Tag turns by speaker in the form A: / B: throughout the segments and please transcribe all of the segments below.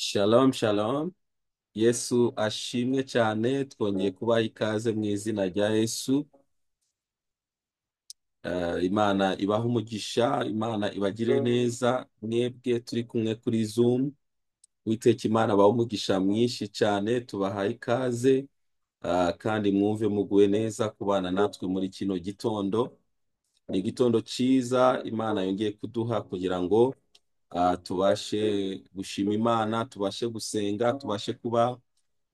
A: Shalom, shalom. Yesu ashimwe cyane, twongeye kubaha ikaze mu izina rya Yesu. Imana ibaha umugisha, Imana ibagire neza, mwebwe turi kumwe kuri Zoom. Uwiteka Imana abaha umugisha mwinshi cyane, tubahaye ikaze, kandi mwumve muguwe neza kubana natwe muri kino gitondo. Ni igitondo cyiza Imana yongeye kuduha kugira ngo tubashe gushima Imana, tubashe gusenga, tubashe kuba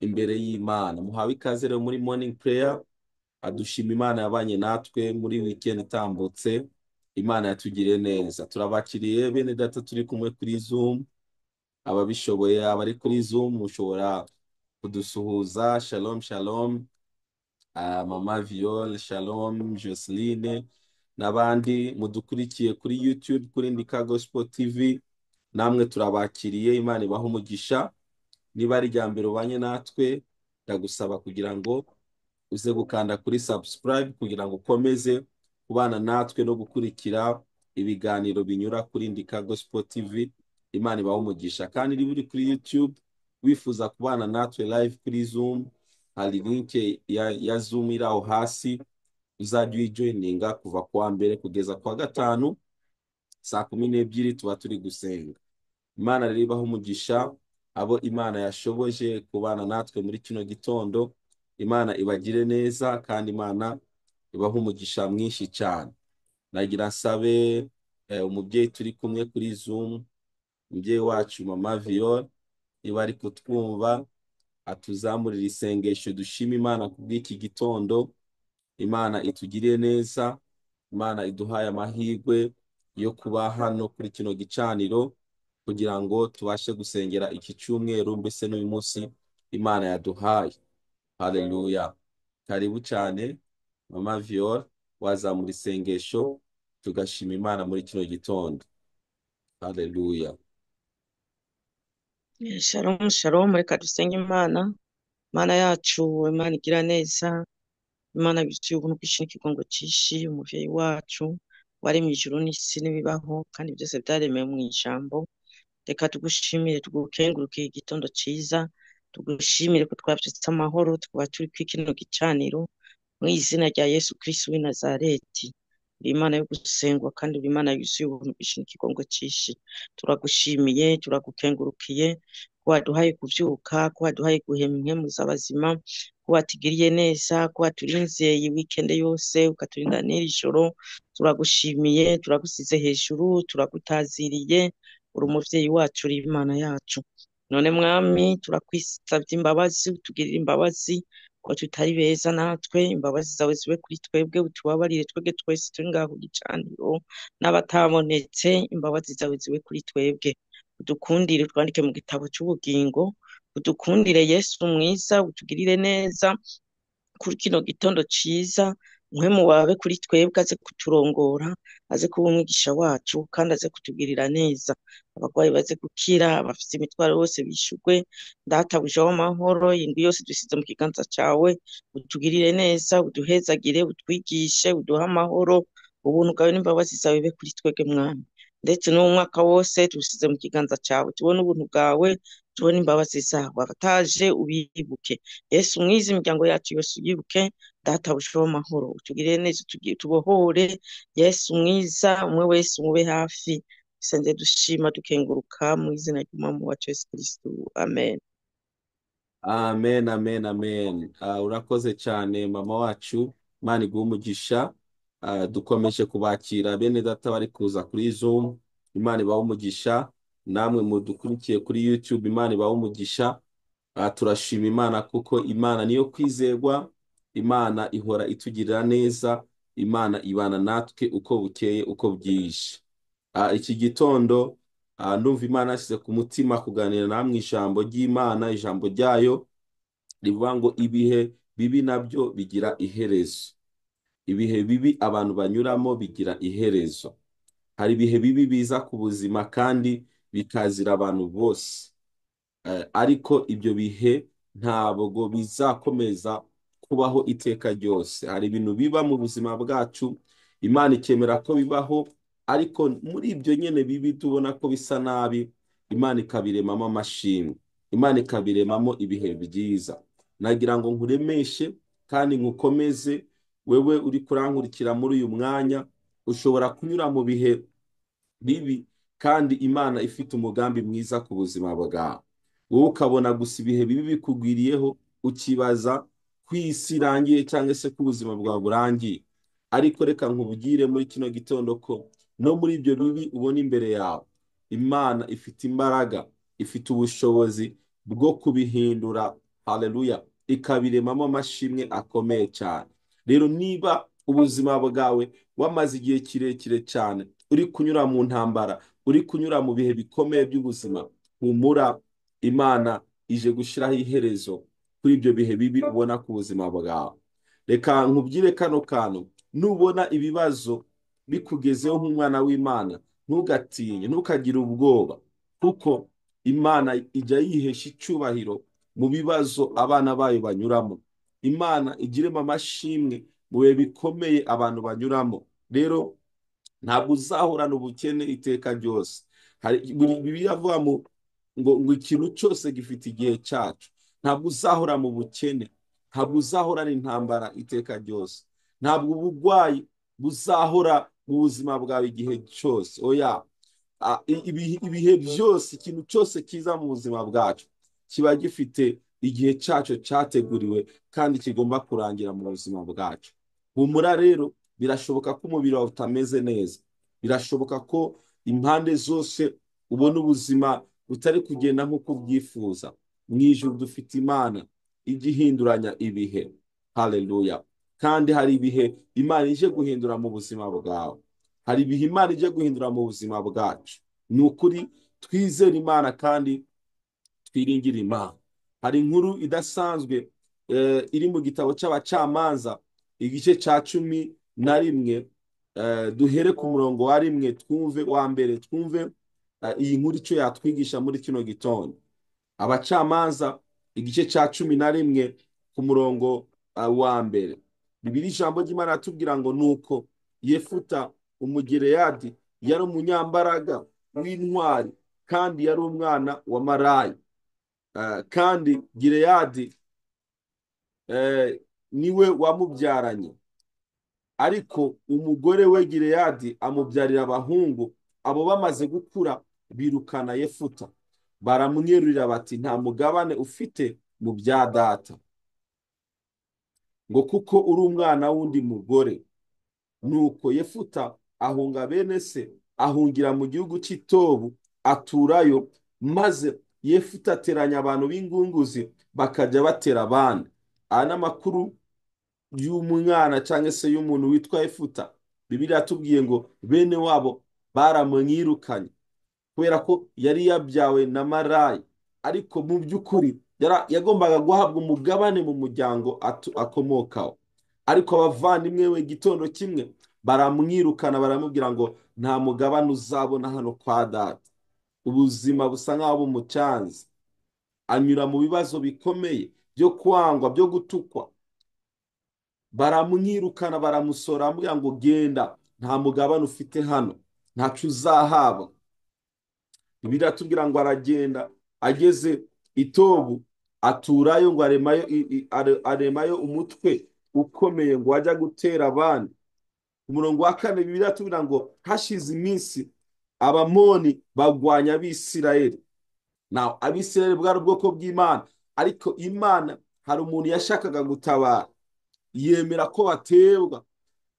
A: imbere y'Imana. Muhawe ikaze rero muri morning prayer. Dushima Imana yabanye natwe muri weekend itambutse. Imana yatugiriye neza. Turabakiriye bene data turi kumwe kuri Zoom. Ababishoboye abari kuri Zoom mushobora kudusuhuza. Shalom, shalom. Mama Viole, shalom, Joseline, n'abandi mudukurikiye kuri YouTube, kuri Ndika Gospel TV. Namwe turabakiriye, Imana ibaha umugisha. Niba ari irya mbere ubanye natwe, ndagusaba kugira ngo uze gukanda kuri subscribe kugira ngo ukomeze kubana natwe no gukurikira ibiganiro binyura kuri Ndika Gospel TV. Imana ibaha umugisha. Kandi niba uri kuri YouTube wifuza kubana natwe live kuri Zoom, hari link ya Zoom iri aho hasi, uzajya uyijoininga kuva kuwa mbere kugeza kuwa gatanu saa 12 tuba turi gusenga. Imana rero ibaha umugisha. Abo Imana yashoboje kubana natwe muri kino gitondo, Imana ibagire neza kandi Imana ibaha umugisha mwinshi cyane. Nagira nsabe umubyeyi turi kumwe kuri Zoom, umubyeyi wacu Mama Viole, niba ari kutwumva atuzamurira isengesho dushima Imana kubw'iki gitondo. Imana itugiriye neza, Imana iduhaye amahirwe yo kuba hano kuri kino gicaniro kugira ngo tubashe gusengera iki cyumweru, mbese n'uyu munsi Imana yaduhaye. Haleluya. Karibu cyane Mama Viole, wazamura isengesho tugashima Imana muri kino gitondo. Haleluya.
B: Shalom, shalom, reka dusenge Imana. Imana yacu, Imana igira neza, Imana yuzuye ubuntu bwinshi n'ikigongo cyinshi, umuvyeyi wacu waremye ijuru n'isi n'ibibaho kandi byose byaremewe mu ijambo. Reka tugushimire, tugukenguruke igitondo cyiza, tugushimire ko twavyutse amahoro, tukaba turi kuri kino gicaniro mu izina rya Yesu Kristo w'i Nazareti. Uri Imana yo gusengwa kandi uri Imana yuzuye ubuntu bwinshi n'ikigongo cyinshi. Turagushimiye, turagukengurukiye ko waduhaye kuvyuka, ko waduhaye guhema impwemu z'abazima, ko watugiriye neza, ko waturinze iyi weekend yose ukaturinda n'iri joro. Turagushimiye, turagusize hejuru, turagutaziriye. Uri umuvyeyi wacu, uri Imana yacu. None Mwami, turakwisavye imbabazi, utugirire imbabazi ko tutari beza natwe. Imbabazi zawe zibe kuri twebwe, utubabarire twebwe twese turi ngaho ku gicaniro n'abatabonetse. Imbabazi zawe zibe kuri twebwe, udukundire twandike mu gitabo cy'ubugingo. Udukundire Yesu mwiza, utugirire neza kuri kino gitondo ciza. Mpwemu wawe kuri twebwe aze kuturongora, aze kuba umwigisha wacu kandi aze kutugirira neza. Abarwayi baze gukira, abafite imitwaro bose bishurwe. Databuja w'amahoro, indwi yose dusize mu kiganza cawe, utugirire neza, uduhezagire, utwigishe, uduhe amahoro. Ubuntu bwawe n'imbabazi zawe bibe kuri twebwe Mwami, ndetse n'umwaka wose tuwusize mu kiganza cawe. Tubone ubuntu bwawe, tubone imbabazi zawe. Abataje ubibuke Yesu mwiza, imiryango yacu yose uyibuke. Databuja w'amahoro, utugirire neza, tubohore. Yesu mwiza, umwe wese umube hafi. Senze dushima dukenguruka mu izina ry'umwami wacu Yesu Kristo, amen.
A: Amen, amen, amen. Urakoze cyane mama wacu, Imana iguhe umugisha. Dukomeje kubakira bene data bari kuza kuri Zoom, Imana ibahe umugisha. Namwe mudukurikiye kuri YouTube, Imana ibahe umugisha. Turashima Imana kuko Imana niyo kwizerwa, Imana ihora itugirira neza, Imana ibana natwe uko bukeye uko bwije. Iki gitondo ndumva Imana yashyize ku mutima kuganira namwe ijambo ry'Imana. Ijambo ryayo rivuga ngo ibihe bibi nabyo bigira iherezo. Ibihe bibi abantu banyuramo bigira iherezo. Hari ibihe bibi biza ku buzima kandi bikazira abantu bose, ariko ibyo bihe ntabwo bizakomeza kubaho iteka ryose. Hari ibintu biba mu buzima bwacu Imana ikemera ko bibaho, ariko muri ibyo nyene bibi tubona ko bisa nabi, Imana ikabiremamo amashimwe. Imana ikabiremamo ibihe byiza. Nagira ngo nkuremeshe kandi nkukomeze, wewe uri kurankurikira muri uyu mwanya, ushobora kunyura mu bihe bibi kandi Imana ifite umugambi mwiza ku buzima bwawe. Wowe ukabona gusa ibihe bibi bikugwiriyeho, ukibaza ko isi irangiye cyangwa se ko ubuzima bwawe burangiye. Ariko reka nkubwire muri kino gitondo ko no muri ibyo bibi ubona imbere yawe, Imana ifite imbaraga, ifite ubushobozi bwo kubihindura, haleluya, ikabiremamo amashimwe akomeye cyane. Rero niba ubuzima bwawe wamaze igihe kirekire cyane uri kunyura mu ntambara, uri kunyura mu bihe bikomeye by'ubuzima, humura, Imana ije gushyiraho iherezo kuri ibyo bihe bibi ubona ku buzima bwawe. Reka nkubwire kano kantu, nubona ibibazo bikugezeho nk'umwana w'Imana, ntugatinye, ntukagire ubwoba, kuko Imana ijya yihesha icyubahiro mu bibazo abana bayo banyuramo. Imana igiremo amashimwe mu bihe bikomeye abantu banyuramo. Rero ntabwo uzahorana ubukene iteka ryose. Bibiliya avuga ngo ikintu cyose gifite igihe cyacu. Ntabwo uzahora mu bukene, ntabwo uzahorana intambara iteka ryose, ntabwo uburwayi buzahora mu buzima bwawe igihe cyose. Oya, ibihe byose, ikintu cyose kiza mu buzima bwacu kiba gifite igihe cyacu cyateguriwe kandi kigomba kurangira mu buzima bwacu. Humura rero, birashoboka ko umubiri wawe utameze neza, birashoboka ko impande zose ubona ubuzima butari kugenda nk'uko ubyifuza. Mu ijuru dufite Imana ijya ihinduranya ibihe, haleluya. Kandi hari ibihe Imana ije guhindura mu buzima bwawe, hari ibihe Imana ije guhindura mu buzima bwacu. Ni ukuri twizere Imana kandi twiringire Imana. Hari inkuru idasanzwe iri mu gitabo cy'Abacamanza igice cya 11, duhere ku murongo wa 1 twumve wa mbere, twumve iyi nkuru icyo yatwigisha muri kino gitondo. Abacamanza igice cya 11 ku murongo wa mbere. Bibiliya ijambo ry'Imana atubwira ngo nuko Yefuta Umugileyadi yari umunyambaraga w'intwari kandi yari umwana wa Marayi. Kandi Gileyadi niwe wamubyaranye, ariko umugore we Gileyadi amubyarira abahungu. Abo bamaze gukura birukana Yefuta, baramwerurira bati nta mugabane ufite mu bya data, ngo kuko uri umwana w'undi mugore. Nuko Yefuta ahunga bene se, ahungira mu gihugu cy'Itobu aturayo. Maze Yefuta ateranya abantu b'ingunguzi bakajya batera abandi. Aya ni amakuru y'umwana cyangwa se y'umuntu witwa Yefuta. Bibiliya yatubwiye ngo bene wabo baramwirukanye kubera ko yari yabyawe na Marayi, ariko mu by'ukuri yagombaga guhabwa umugabane mu muryango akomokaho. Ariko abavandimwe we gitondo kimwe baramwirukana, baramubwira ngo nta mugabane uzabona hano kwa data. Ubuzima busa nk'aho bumucanze, anyura mu bibazo bikomeye byo kwangwa, byo gutukwa. Baramwirukana, baramusora, bamubwira ngo genda, nta mugabane ufite hano, ntacyo uzahabwa. Bibiliya iratubwira ngo aragenda, ageze Itobu aturayo, ngo aremayo umutwe ukomeye ngo ajya gutera abandi. Umurongo wa 4 Bibiliya iratubwira ngo hashize iminsi Abamoni bagwanya Abisirayeli. Naho Abisirayeli bwari ubwoko bw'Imana, ariko Imana hari umuntu yashakaga gutabara, yemera ko batebwa,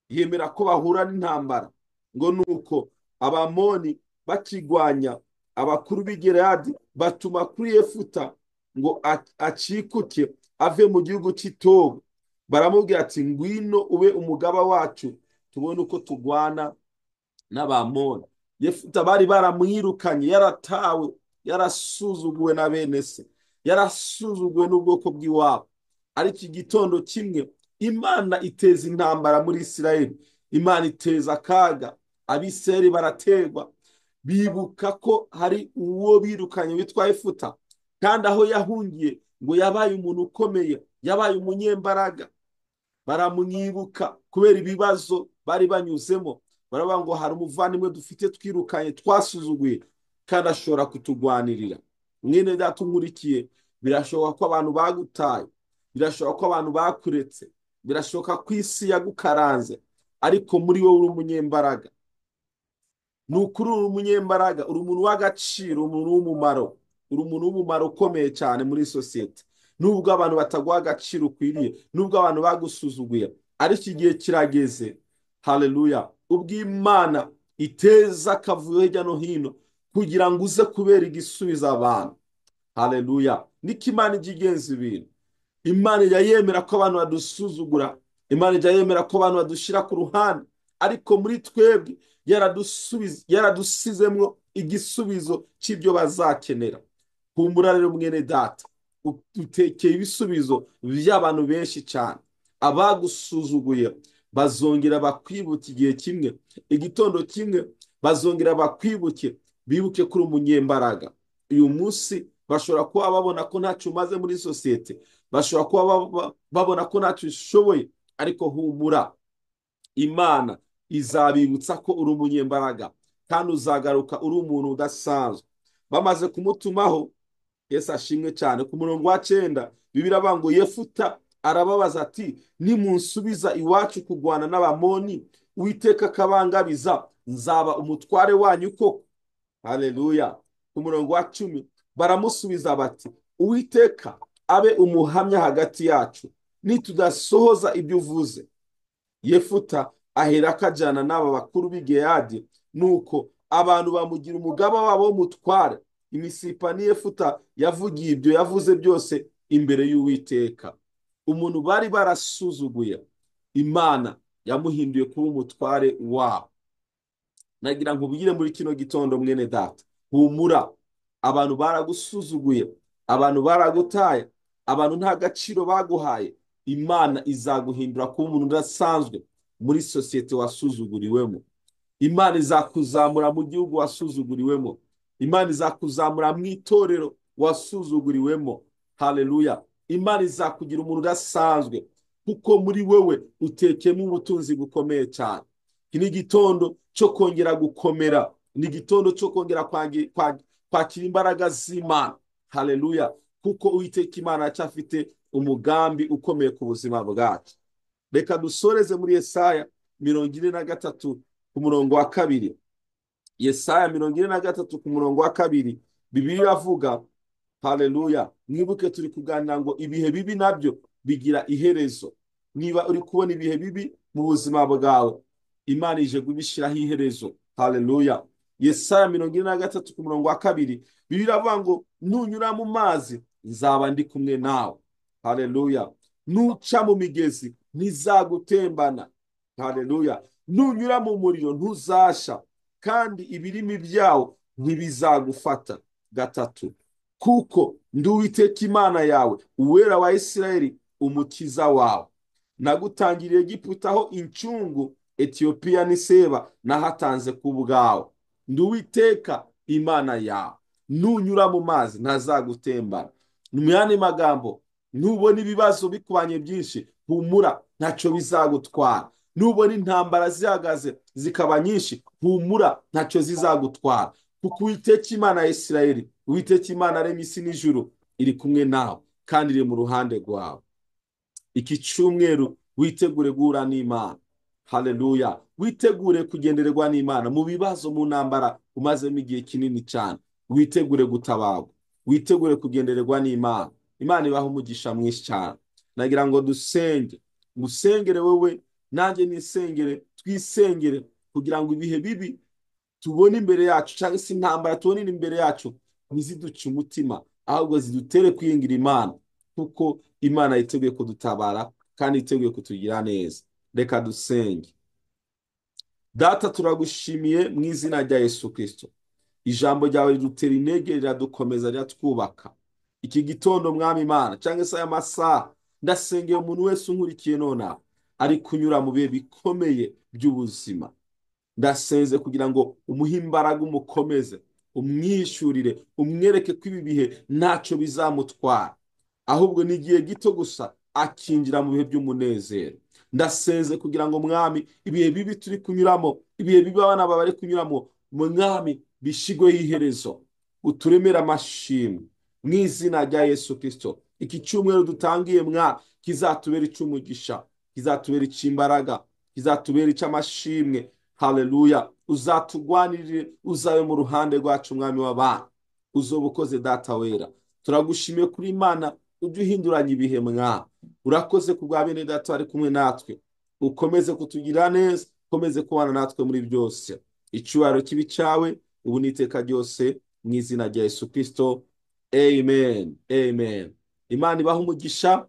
A: yemera ko bahura n'intambara. Ngo nuko Abamoni bakigwanya abakuru b'i Gileyadi, batuma kuri Yefuta ngo acikuke ave mu gihugu cy'Itobu. Baramubwira ati ngwino ube umugaba wacu, tubone uko tugwana n'Abamoni. Yefuta bari baramwirukanye, yaratawe, yarasuzuguwe na bene se, yarasuzuguwe n'ubwoko bw'iwabo. Ariko igitondo kimwe Imana iteza intambara muri Isirayeli, Imana iteza akaga, Abisirayeli baraterwa. Bibuka ko hari uwo birukanye witwa Yefuta, kandi aho yahungiye ngo yabaye umuntu ukomeye, yabaye umunyembaraga. Baramwibuka kubera ibibazo bari banyuzemo, baravuga ngo hari umuvandimwe dufite twirukanye, twasuzuguye, kandi ashobora kutugwanirira. mwene data unkurikiye, birashoboka ko abantu bagutaye, birashoboka ko abantu bakuretse, birashoboka ko isi yagukaranze, ariko muri wowe uri umunyembaraga. Ni ukuri uri umunyembaraga, uri umuntu w'agaciro, umuntu w'umumaro, uri umuntu w'umumaro ukomeye cyane muri sosiyete. Nubwo abantu bataguha agaciro ukwiriye, nubwo abantu bagusuzuguye, ariko igihe kirageze, haleluya, ubwo Imana iteza akavuyo hirya no hino kugira ngo uze kubera igisubizo abantu. Haleluya. Niko Imana ijya igenza ibintu. Imana ijya yemera ko abantu badusuzugura, Imana ijya yemera ko abantu badushyira ku ruhande, ariko muri twebwe yaradusizemwo igisubizo cy'ibyo bazakenera. Kumbura rero mwene data, utekeye ibisubizo by'abantu benshi cyane. Abagusuzuguye bazongera bakwibuke igihe kimwe, igitondo kimwe bazongera bakwibuke, bibuke kuri umunyembaraga. Uyu munsi bashobora kuba babona ko ntacyo umaze muri sosiyete, bashobora kuba babona ko ntacyo ushoboye, ariko humura, Imana izabibutsa ko uri umunyembaraga kandi uzagaruka uri umuntu udasanzwe. Bamaze kumutumaho, Yesu ashimwe cyane, ku murongo wa 9 Bibiliya avuga ngo Yefuta arababaza ati, nimunsubiza iwacu kurwana n'Abamoni, Uwiteka akabangabiza, nzaba umutware wanyu koko? Haleluya. Ku murongo wa 10 baramusubiza bati, Uwiteka abe umuhamya hagati yacu, nitudasohoza ibyo uvuze. Yefuta ahera akajyana n'aba bakuru b'i Gileyadi, nuko abantu bamugira umugaba wabo w'umutware. Imisipa ni Yefuta yavugiye ibyo yavuze byose imbere y'Uwiteka. Umuntu bari barasuzuguye, Imana yamuhinduye kuba umutware wabo. Nagira ngo ubigire muri kino gitondo mwene data, humura, abantu baragusuzuguye, abantu baragutaye, abantu nta gaciro baguhaye, Imana izaguhindura kuba umuntu udasanzwe muri sosiyete wasuzuguriwemo. Imana izakuzamura mu gihugu wasuzuguriwemo. Imana izakuzamura mu itorero wasuzuguriwemo. Haleluya. Imana izakugira umuntu udasanzwe, kuko muri wewe utekemo ubutunzi bukomeye cyane. Iki ni igitondo cyo kongera gukomera, ni igitondo cyo kongera kwakira imbaraga z'Imana. Haleluya. Kuko Uwiteka Imana yacyafite umugambi ukomeye ku buzima bwacu. Reka dusoreze muri Yesaya 43 ku murongo wa 2. Yesaya 43 ku murongo wa 2, Bibiliya iravuga, haleluya, mwibuke turi kuganira ngo ibihe bibi nabyo bigira iherezo. Niba uri kubona ibihe bibi mu buzima bwawe, Imana ije kubishyiraho iherezo. Haleluya. Yesaya 43 ku murongo wa 2, Bibiliya iravuga ngo, nunyura mu mazi nzaba ndi kumwe nawe. Haleluya. Nuca mu migezi ntizagutembana. Haleluya. Nunyura mu muriro ntuzasha, kandi ibirimi byawo ntibizagufata. 3, kuko ndi Uwiteka Imana yawe, Uwera wa Isirayeli, umukiza wawe. Nagutangiriye Egiputa aho incungu, Etiyopiya n'Iseba nahatanze ku bwawe. Ndi Uwiteka Imana yawe. Nunyura mu mazi ntazagutembana. Mu yandi magambo, nubona ibibazo bikubanye byinshi, humura, ntacyo bizagutwara. Nubona intambara zihagaze zikaba nyinshi, humura, ntacyo zizagutwara. Kuko Uwiteka Imana ya Isirayeli, Uwiteka Imana arema isi n'ijuru, iri kumwe nawe kandi iri mu ruhande rwawe. Iki cyumweru witegure guhura n'Imana. Haleluya. Witegure kugendererwa n'Imana mu bibazo, mu ntambara umazemo igihe kinini cyane. Witegure gutabarwa, witegure kugendererwa n'Imana. Imana ibaha umugisha mwinshi cyane. Nagira ngo dusenge, musengere wewe nanjye nisengere, twisengere kugira ngo ibihe bibi tubone imbere yacu, cyangwa se intambara tubone imbere yacu, ntiziduce umutima, ahubwo zidutere kwiyingira Imana, kuko Imana yiteguye kudutabara kandi yiteguye kutugira neza. Reka dusenge. Data, turagushimiye mu izina rya Yesu Kristo. Ijambo ryawe ridutera intege, riradukomeza, riratwubaka. Iki gitondo Mwami Imana, cyangwa se aya masaha, ndasengeye umuntu wese unkurikiye nonaha ari kunyura mu bihe bikomeye by'ubuzima. Ndasenze kugira ngo umuhe imbaraga, umukomeze, umwishyurire, umwereke ko ibi bihe ntacyo bizamutwara, ahubwo ni igihe gito gusa akinjira mu bihe by'umunezero. Ndasenze kugira ngo Mwami, ibihe bibi turi kunyuramo, ibihe bibi abana bawe bari kunyuramo, Mwami, bishigweho iherezo. Uturemere amashimwe, mu izina rya Yesu Kristo. Iki cyumweru dutangiye kizatubera icy'umugisha, kizatubera icy'imbaraga, kizatubera icy'amashimwe. Haleluya. Uzatugwanirire, uzabe mu ruhande rwacu, mwami w'abantu, uzoba ukoze data wera. Turagushimiye kuri Imana ujye uhinduranya ibihe urakoze ku bwa bene data bari kumwe natwe, ukomeze kutugira neza, ukomeze kubana natwe muri byose. Icyubahiro kibi cyawe ubu n'iteka ryose, mu izina rya Yesu Kristo. Amen, amen. Imana ibahe umugisha,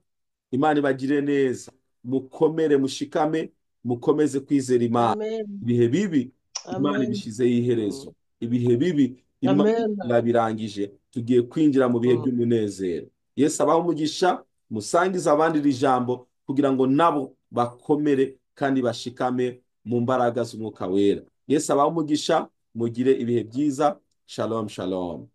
A: Imana ibagire neza, mukomere mushikame, mukomeze kwizera Imana.
B: Amen.
A: Ibihe bibi Imana
B: Amen.
A: ibishyizeho iherezo, ibihe bibi Imana
B: Amen.
A: irabirangije, tugiye kwinjira mu bihe by'umunezero. Yesu abahe umugisha, musangize abandi iri jambo kugira ngo nabo bakomere kandi bashikame mu mbaraga z'umwuka wera. Yesu abahe umugisha, mugire ibihe byiza. Shalom, shalom.